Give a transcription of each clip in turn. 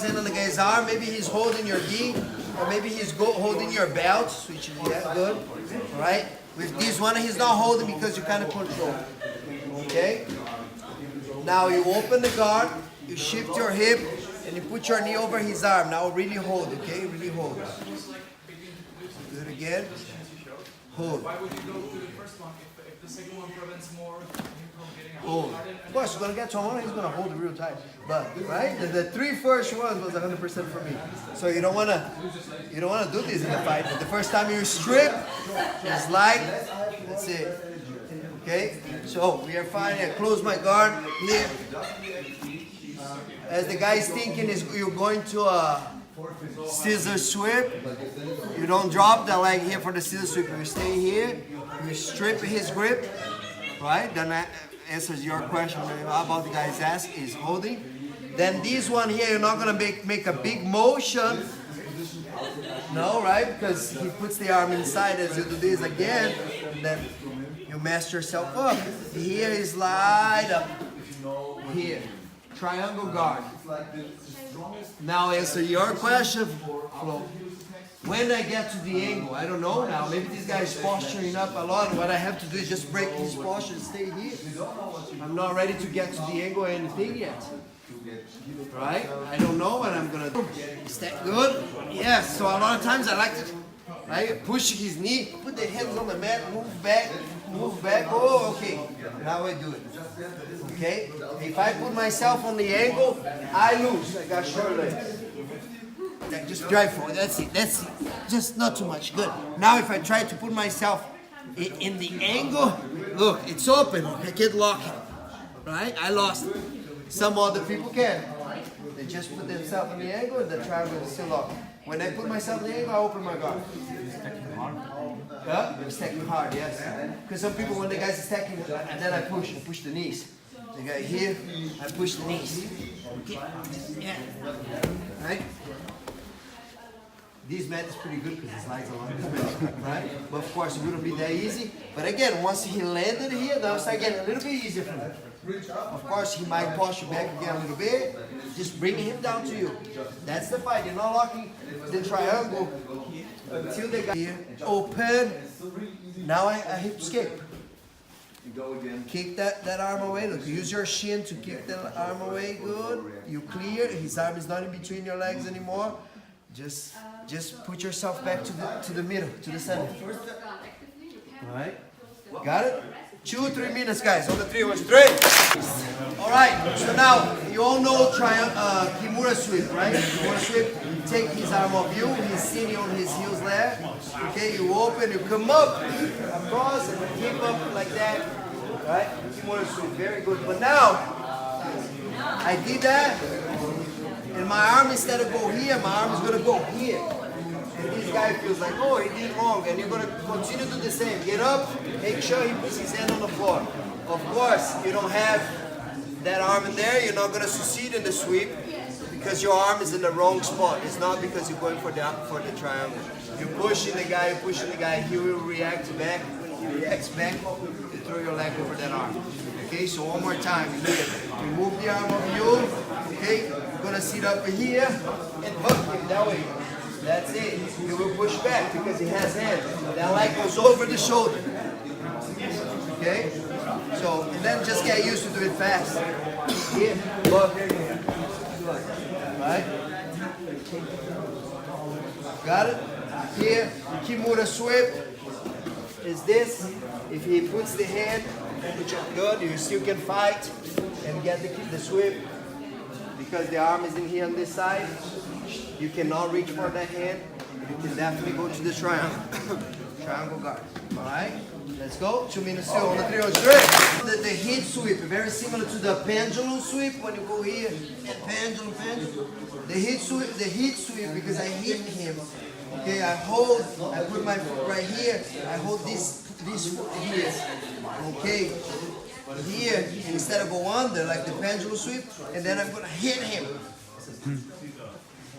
hand on the guy's arm. Maybe he's holding your gi, or maybe he's holding your belt. Switch it, yeah, good. All right. With this one, he's not holding because you kind of control. Okay. Now you open the guard, you shift your hip, and you put your knee over his arm. Now really hold, okay? Really hold. Good again. Hold. Why would you go to the first one if the second one prevents more you from getting out? Hold. Of course, you're gonna get to one, he's gonna hold it real tight. But right, the three first ones was 100% for me. So you don't wanna do this in the fight. But the first time you strip, you slide. That's it. Okay. So we are fine. I close my guard here. As the guy is thinking, you're going to a scissor sweep. You don't drop the leg here for the scissor sweep. You stay here. You strip his grip. Right? Then that answers your question about the guy's ass is holding. Then this one here, you're not gonna make a big motion. No, right? Because he puts the arm inside as you do this again. Then you mess yourself up. Here is slide up. Here. Triangle guard. Now answer your question, Flo. When I get to the angle, I don't know now. Maybe this guy is posturing up a lot. What I have to do is just break his posture and stay here. I'm not ready to get to the angle or anything yet. Right? I don't know what I'm gonna do. Is that good? Yes. So a lot of times I like to, right? Push his knee, put the hands on the mat, move back. Oh, okay. Now I do it. Okay? If I put myself on the angle, I lose. I got short legs. Just drive forward. That's it. Just not too much. Good. Now if I try to put myself in the angle, look, it's open. I can't lock it. Right? I lost it. Some other people can. They just put themselves in the angle and the triangle is still locked. When I put myself in the angle, I open my guard. Yeah? Stacking hard, yes. Because some people, when the guy's stacking, and then I push the knees. The guy here, I push the knees. Yeah. Right? This mat is pretty good because it slides along the mat, right? But of course, it wouldn't be that easy. But again, once he landed here, now it's getting a little bit easier for him. Of course, he might posture back again a little bit. Just bring him down to you. That's the fight. You're not locking the triangle until the guy here. Open. Now I hip escape. Kick that arm away. Look, use your shin to kick the arm away. Good. You clear. His arm is not in between your legs anymore. Just put yourself back to the middle, to the center. All right. Got it? 2-3 minutes, guys. On the 3, 1, 2, 3. All right. So now you all know Kimura sweep, right? Kimura sweep. You take his arm off you. He's sitting on his heels there. Okay. You open. You come up across and keep up like that. All right. Kimura sweep. Very good. But now I did that. And my arm, instead of go here, my arm is going to go here. And this guy feels like, oh, he did wrong. And you're going to continue to do the same. Get up, make sure he puts his hand on the floor. Of course, you don't have that arm in there. You're not going to succeed in the sweep because your arm is in the wrong spot. It's not because you're going for the triangle. You're pushing the guy, he will react back. When he reacts back, you throw your leg over that arm. Okay, so one more time. Here, remove the arm of you. Okay, you're gonna sit up here and hook him that way. That's it. He will push back because he has hands. That leg goes over the shoulder. Okay, so and then just get used to do it fast. Here, look, right? Got it? Here, Kimura sweep is this. If he puts the hand, which is good, you still can fight and get the sweep. Because the arm is in here on this side, you cannot reach for that hand. You can definitely go to the triangle. Triangle guard. Alright? Let's go. 2 minutes still on the 3 on straight. The heat sweep, very similar to the pendulum sweep when you go here and pendulum. The heat sweep because I hit him. Okay, I put my foot right here, I hold this foot here. Okay. Here, instead of go under like the pendulum sweep, and then I'm gonna hit him.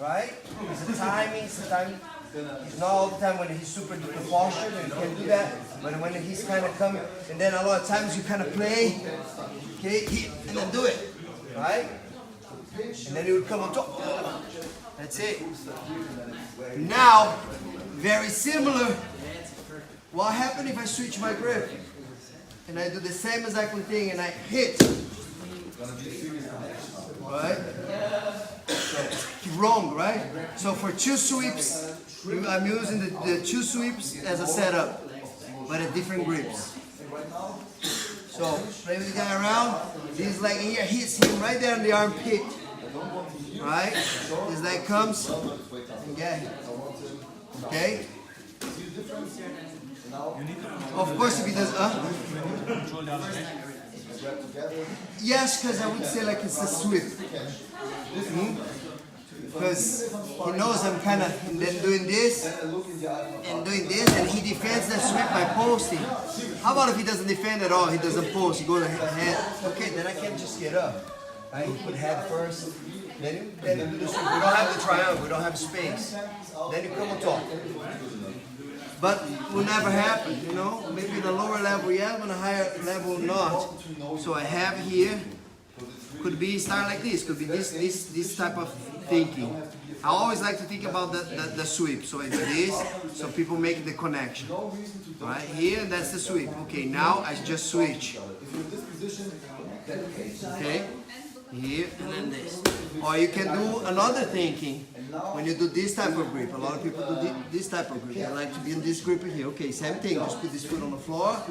Right? It's a timing. It's not all the time when he's super duper postured, and you can do that. But when he's kind of coming, and then a lot of times you kind of play, okay, hit, and then do it. Right? and then he would come on top. That's it. Now, very similar. What happens if I switch my grip? And I do the same exactly thing and I hit. Right? Wrong, right? So for 2 sweeps, I'm using the 2 sweeps as a setup, but at different grips. So play with the guy around. This leg here hits him right there in the armpit. Right? This leg comes and get him. Okay? Of course, if he does, yes, because I would say like it's a sweep. Because he knows I'm kind of, and then doing this, and he defends that sweep by posting. How about if he doesn't defend at all? He doesn't post, he goes ahead. Okay, then I can just get up. Right? Put head first, then you do the sweep. We don't have the triangle, we don't have space. Then you come on top. But it will never happen, you know? Maybe the lower level, yeah, but a higher level, not. So I have here, could be start like this, could be this type of thinking. I always like to think about the sweep. So I do this, so people make the connection. Right here, that's the sweep. Okay, now I just switch. Okay, here and then this. Or you can do another thinking. When you do this type of grip, a lot of people do this type of grip. They like to be in this grip here. Okay, same thing. Just put this foot on the floor.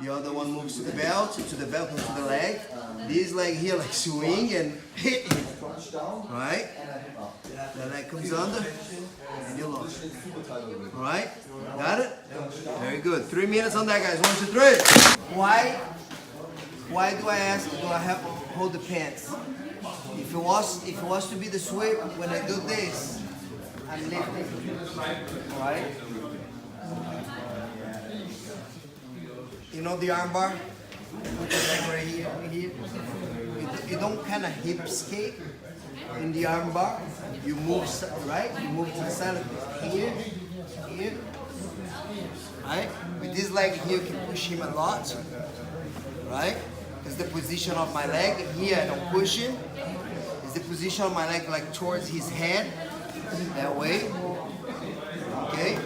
The other one moves to the belt and to the leg. This leg here like swing and hit him. Right? The leg comes under and you lock. Alright? Got it? Very good. 3 minutes on that, guys. 1, 2, 3. Why do I ask, do I have to hold the pants? If it was to be the sweep, when I do this, I'm lifting. Alright? You know the arm bar? Put the leg right here. You don't kind of hip escape in the arm bar. You move, right? You move to the side of it. Here. Right? With this leg here, you can push him a lot. Right? It's the position of my leg. Here, I don't push him. It's the position of my leg like towards his head. That way. Okay?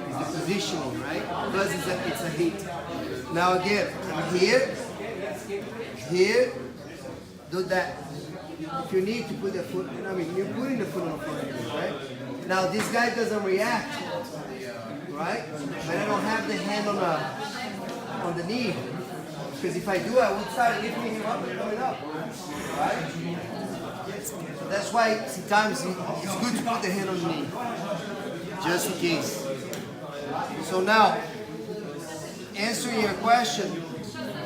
It's the positioning, right? Plus it's a hit. Now again, I'm here. Do that. If you need to put the foot, you're putting the foot on the floor, right? Now this guy doesn't react, right? But I don't have the hand on the knee. Because if I do, I would start lifting him up and coming up, right? So that's why sometimes it's good to put the hand on the knee, just in case. So now, answering your question,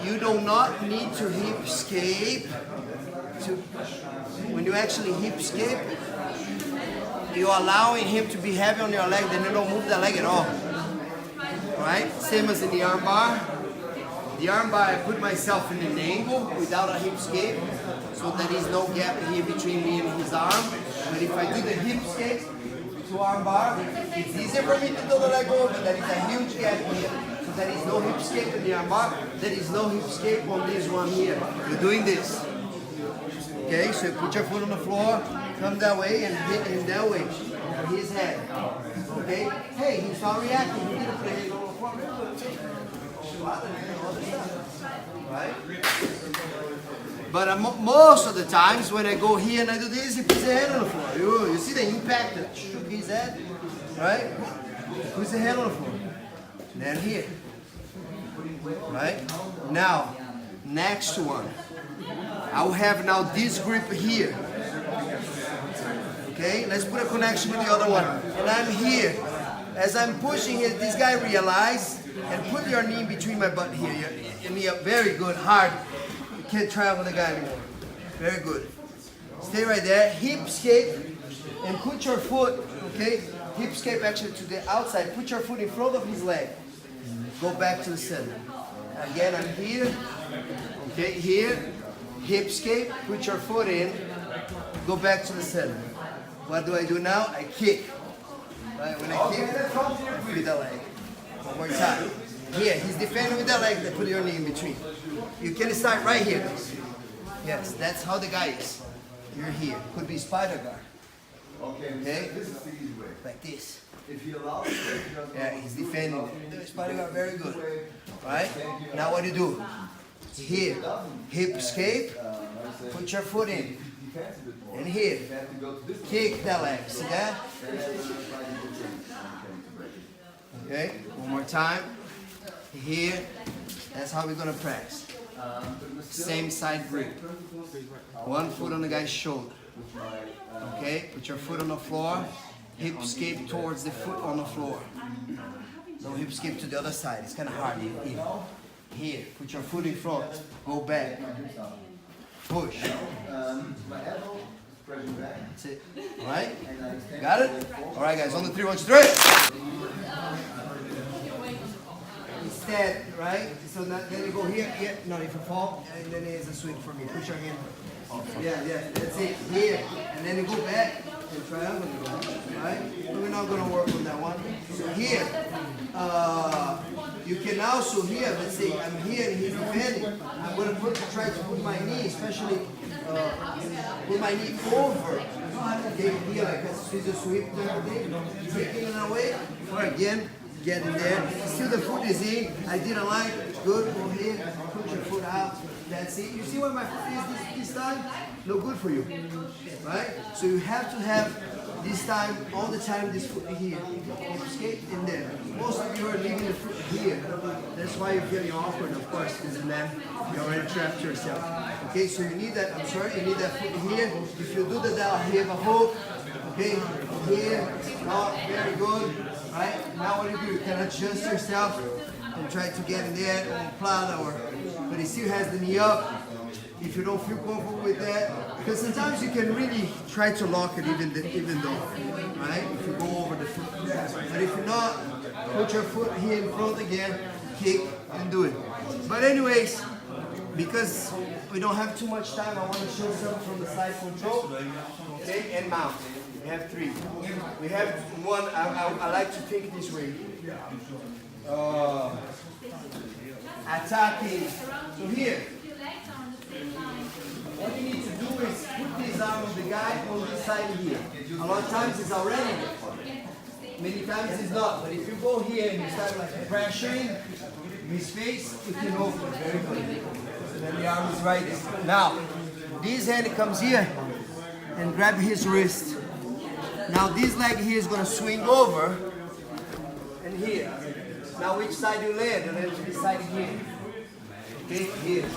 you do not need to hip escape. When you actually hip escape, you're allowing him to be heavy on your leg, then you don't move the leg at all. Right? Same as in the arm bar. The arm bar, I put myself in an angle without a hip escape, so there is no gap here between me and his arm. But if I do the hip escape to arm bar, it's easier for me to do the leg over, but there is a huge gap here. So there is no hip escape in the arm bar, there is no hip escape on this one here. You're doing this. Okay, so you put your foot on the floor, come that way and hit him that way, on his head. Okay? Hey, he's not reacting, he didn't put his on the floor. Right? But most of the times when I go here and I do this, he puts his head on the floor. You see the impact that shook his head? Right? He puts his head on the floor. Then here. Right? Now, next one. I will have now this grip here. Okay, let's put a connection with the other one. And I'm here. As I'm pushing here, this guy realized, and put your knee between my butt here. Your knee up, very good, hard. You can't travel the guy anymore. Very good. Stay right there, hip escape, and put your foot, okay? Hip escape actually to the outside. Put your foot in front of his leg. Go back to the center. Again, I'm here. Okay, here. Hip escape, put your foot in, go back to the center. What do I do now? I kick. Right? When I kick, with the leg. One more time. Here, he's defending with the leg, then put your knee in between. You can start right here. Yes, that's how the guy is. you're here. Could be spider guard. Okay? This is the easy way. Like this. If he allows it, he does Yeah, he's defending it. The spider guard very good. Right? Now what do you do? Here. Hip escape. Put your foot in. And here. Kick that leg. See that? Okay? One more time. Here. That's how we're gonna practice. Same side grip. One foot on the guy's shoulder. Okay? Put your foot on the floor. Hip escape towards the foot on the floor. No hip escape to the other side. It's kind of hard. Here. Put your foot in front. Go back. Push. That's it. Alright? Got it? Alright guys, on the 3, 1, 2, 3. Instead, right? So then you go here, no, if you fall, and then there's a swing for me. Push your hand. Yeah, that's it. Here. And then you go back and triangle, right? But we're not going to work on that one. So here, you can also here, let's say I'm here and he's defending. I'm going to try to put my knee, especially put my knee over. Okay, here like a scissor sweep type of thing. Taking it away. Or again, get in there. Still the foot is in. I didn't like it. Good. Go ahead. Put your foot out. That's it. You see where my foot is this time? No good for you. Right? So you have to have this time, all the time, this foot here. Escape in there. Most of you are leaving the foot here. That's why you're feeling awkward, of course, because then you already trapped yourself. Okay, so you need that, I'm sorry, you need that foot here. If you do that, you have a hook. Okay, here, not very good. Right? Now what do? You can adjust yourself and try to get in there on plata, but he still has the knee up. If you don't feel comfortable with that, because sometimes you can really try to lock it even though, right? If you go over the foot. But if you're not, put your foot here in front again, kick and do it. But anyways, because we don't have too much time, I want to show something from the side control. Okay, and mount. We have 3. We have one, I like to think this way. Attacking. So here, what you need to do is put this arm of the guy on this side here. A lot of times it's already there. Many times it's not. But if you go here and you start like pressuring his face, it can open very good. So then the arm is right there. Now, this hand comes here and grab his wrist. Now this leg here is going to swing over and here. Now which side you land? You land to this side here. Okay, here.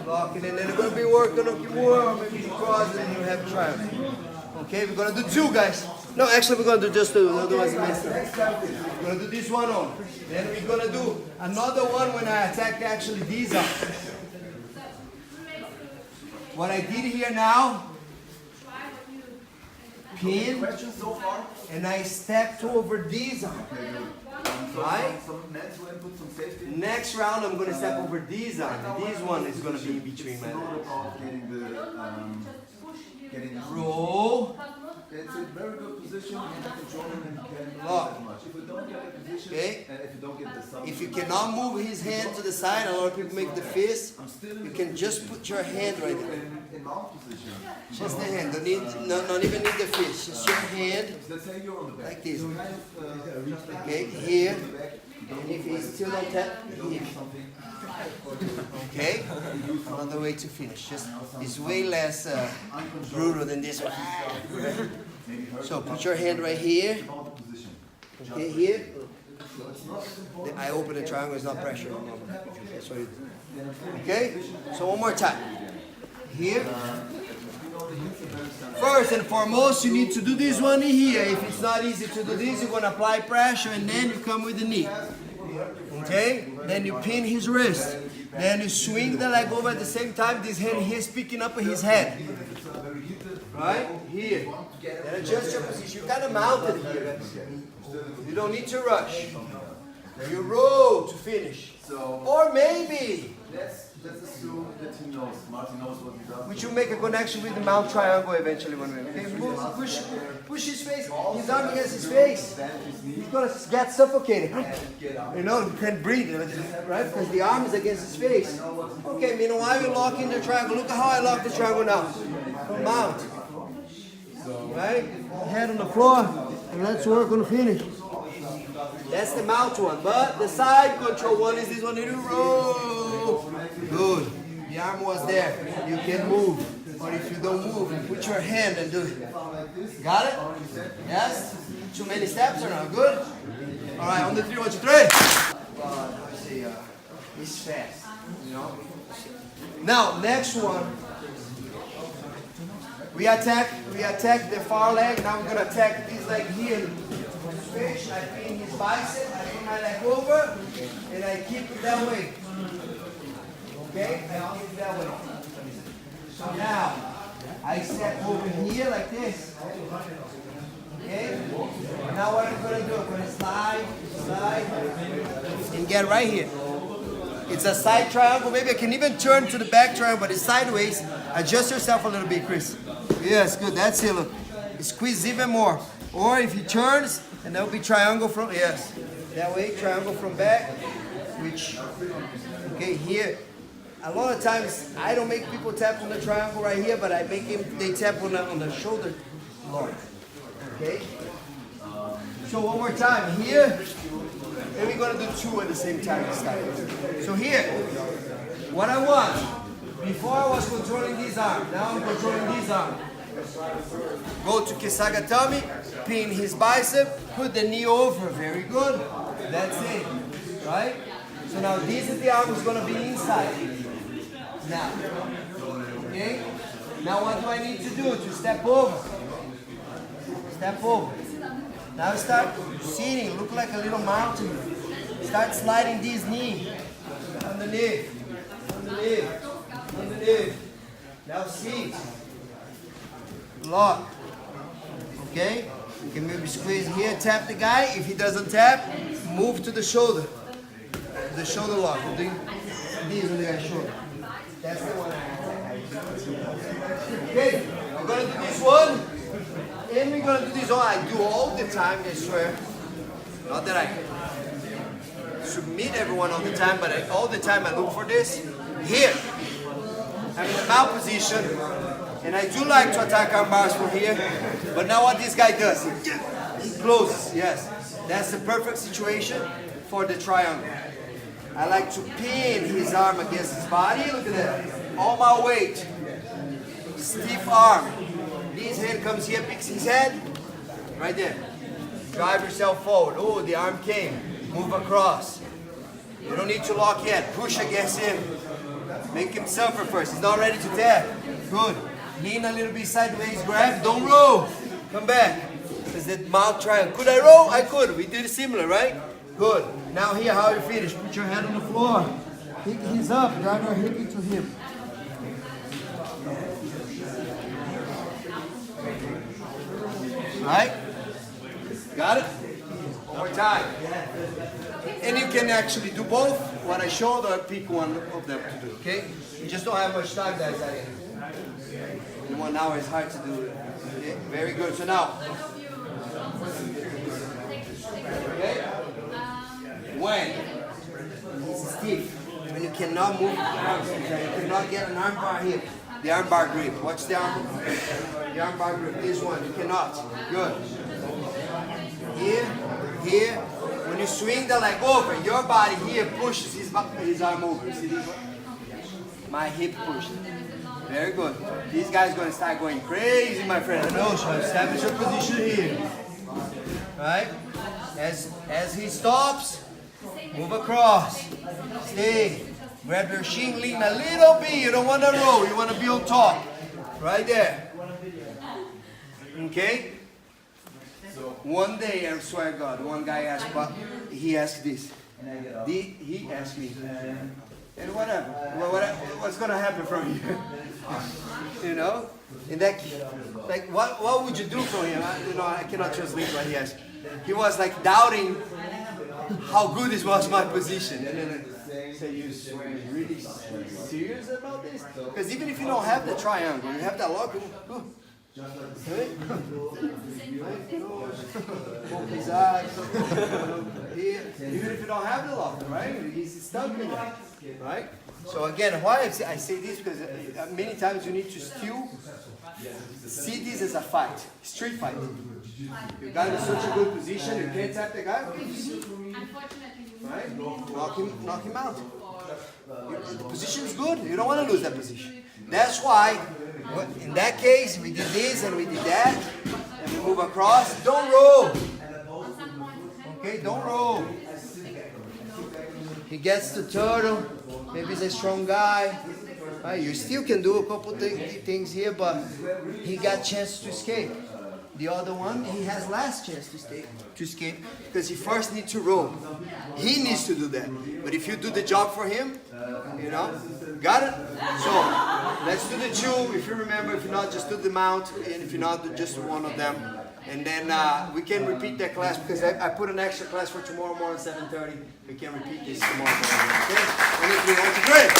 Lock it, and then we're going to be working on Kimura, maybe cross, and you have triangle. Okay, we're going to do 2, guys. No, actually we're going to do just 2, otherwise you mess up. We're going to do this one on. Then we're going to do another one when I attack actually these up. What I did here now, pin, and I stepped over these up. Right? Next round I'm going to step over these on. This one is going to be in between my legs. Roll. It's a very good position. Lock. If you don't get the position, Okay. and if you don't get the If you cannot move his hand to the side, a lot of people make the fist. You can just put your hand right there. in mount position. Just the hand. Don't even need the fist. Just your hand Let's say you're on the back. like this. Kind of, Okay, here. And if he still don't tap, here. Okay? Another way to finish. Just it's way less brutal than this one. So put your hand right here. Okay, here. I open the triangle, it's not pressure. That's what you do. Okay? So one more time. Here. First and foremost, you need to do this one here. If it's not easy to do this, you're going to apply pressure and then you come with the knee. Okay? Then you pin his wrist. Then you swing the leg over at the same time. This hand here is picking up his head. Right? Here. Then adjust your position. You kind of mounted here. You don't need to rush. Then you roll to finish. Or maybe let's assume that he knows. Martin knows what he does. we should make a connection with the mount triangle eventually when we push his face, his arm against his face. He's gonna get suffocated. You know, he can't breathe, right? Because the arm is against his face. Okay, meanwhile you lock in the triangle. Look at how I lock the triangle now. mount. Right? Head on the floor, and let's work on the finish. That's the mount one, but the side control one is this one. You roll. Good. The arm was there. You can move. Or if you don't move, put your hand and do it. Got it? Yes? Too many steps or not? Good? All right, on the 3, 1, 2, 3. It's fast. You know? Now, next one. We attack the far leg. Now I'm gonna attack this leg here. Switch. I pin his bicep. I put my leg over, and I keep it that way. Okay? I keep it that way. So now I step over here like this. Okay? Now what I'm gonna do? I'm gonna slide, and get right here. It's a side triangle. Maybe I can even turn to the back triangle, but it's sideways. Adjust yourself a little bit, Chris. Yes, good. That's it. Look. Squeeze even more. Or if he turns, and there'll be triangle from, yes. That way, triangle from back. Which, okay, here. A lot of times, I don't make people tap on the triangle right here, but I make they tap on the shoulder lock. Okay? So one more time. Here, and we're going to do 2 at the same time this time. So here, what I want, before I was controlling this arm, now I'm controlling this arm. Go to Kesagatami, pin his bicep, put the knee over, very good. That's it, right? So now this is the arm who's going to be inside. Now, okay? Now what do I need to do to step over? Step over. Now start sitting, look like a little mountain. Start sliding this knee. Underneath, underneath, underneath. Now sit. Lock. Okay? You can maybe squeeze here, tap the guy. If he doesn't tap, move to the shoulder. The shoulder lock. Doing this on the guy's shoulder. That's the one. Okay, we're gonna do this one. And we're gonna do this one. I do all the time, I swear. Not that I submit everyone all the time, but all the time I look for this. Here, I'm in the mount position. And I do like to attack arm bars from here, but now what this guy does, he closes, yes. That's the perfect situation for the triangle. I like to pin his arm against his body, look at that. All my weight, stiff arm. This hand comes here, picks his head, right there. Drive yourself forward. Oh, the arm came, move across. You don't need to lock yet, push against him. Make him suffer first, he's not ready to tap. Good. Lean a little bit sideways, grab, don't roll. Come back. Is that mount triangle? Could I roll? I could. We did it similar, right? Good. Now here, how you finish? Put your head on the floor. Pick his up, drive your hip into him. Right? Got it? One more time. And you can actually do both. What I showed, or pick one of them to do, okay? You just don't have much time, guys. In 1 hour it's hard to do it. Okay? Very good. So now, okay? When it's stiff, when you cannot move the arms, you cannot get an arm bar here. The arm bar grip. Watch the arm bar grip. This one, you cannot. Good. Here, here. When you swing the leg over, your body here pushes his arm over. See this one? My hip pushes. Very good. This guy's going to start going crazy, my friend. No, so establish your position here. Right? As he stops, move across. Stay. Grab your shin, lean a little bit. You don't want to roll. You want to be on top. Right there. Okay? One day, I swear to God, one guy asked, he asked this. He asked me, and whatever, what's gonna happen from here? You know? And that, like, what would you do for him? I cannot translate what he asked. He was like doubting how good this was my position. And then I say, you really serious about this? Because even if you don't have the triangle, you have that lock. His eyes. Even if you don't have the lock, right? He's stuck in that, right? So again, why I say this, because many times you need to still see this as a fight, street fight. You got in such a good position, you can't tap the guy. Right? Knock him out. The position is good. You don't want to lose that position. That's why, in that case, we did this and we did that, and we move across. Don't roll. Okay, don't roll. He gets the turtle. Maybe he's a strong guy. Right? You still can do a couple things here, but he got chance to escape. The other one, he has last chance to escape because he first needs to roll. He needs to do that. But if you do the job for him, you know, got it? So let's do the two. If you remember, if you're not, just do the mount, and if you're not, just one of them. And then we can repeat that class because I put an extra class for tomorrow morning, 7:30. We can repeat this tomorrow morning. Okay? And if you want to, great.